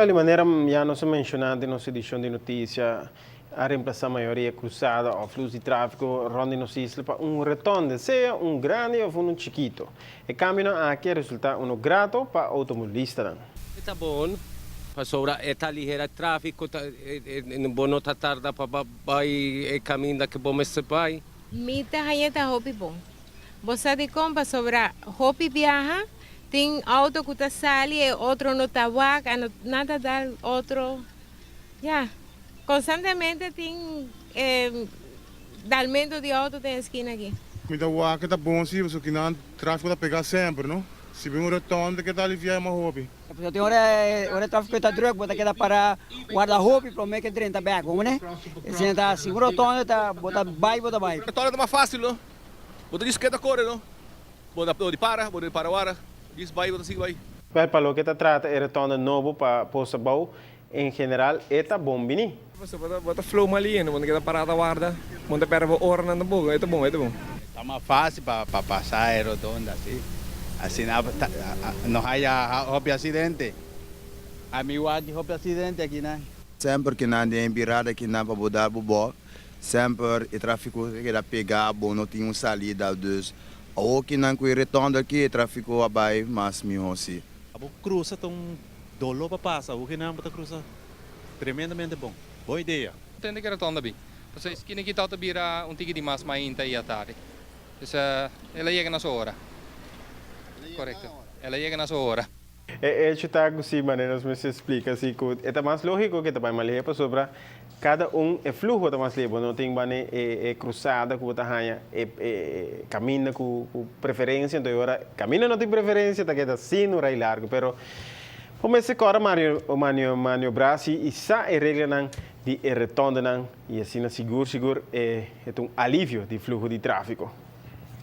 De maneira, já nós mencionamos na nossa edição de notícia, a reemplaçar a maioria cruzada ou fluxo de tráfego ronda nos islas para retorno, seja grande ou chiquito. E caminho aqui resulta grato para automobilista. Está bom, para sobra está ligeira tráfego, não bom não tarda para vai e caminho que bom se vai. Mita hayeta hopi bom. Você de compra sobra hopi viaja, tem auto que está sali e outro no tabaco, nada dar outro. Já. Constantemente tem dalmento de auto na esquina aqui. Mita waka tá bom sim, porque que não tráfego tá pegar sempre, não? Se vem retorno que tá aliviar uma hobby. Tem hora tráfego está droga, bota que dá para guarda-roupa, para mim que 30 becos, né? Se tá seguro retorno, tá bota vai. Retorno é mais fácil, não? Bota de esquerda corre, não? Bota de para o ar, diz vai, bota siga vai. Para o que está trata é retorno novo para posta bom, em geral, é bom bini. Você bota flow ali, não quer parada guarda, manda para a hora na boca, é bom. Tá mais fácil para passar a rotonda, assim. Assim não há acidente. A mim há acidente aqui, né? Sempre que não tem virada aqui na para mudar o bom, sempre o tráfego que dá pegar, bom, não tem salida dos. Ou que não que retorno aqui, o tráfego abai, mas melhor assim. A cruza tão dolo para passar, o que não para cruzar. Tremendamente bom. Boa ideia. Tende que retorno bem. Você esquina aqui tá bira tigre de mais ainda aí à tarde. Essa ela chega na sua hora. Correto. Ela chega na sua hora. É está assim, maneiras me se explica assim que é mais lógico que também malhe para sobre cada é fluxo mais leve, não tem bane cruzada que você ganha caminha com preferência, então agora caminha não tem preferência, tá que tá assim no raio largo, pero como se agora maniobrasi e sa é regra não de retorno não e assim seguro é um alívio de fluxo de tráfego.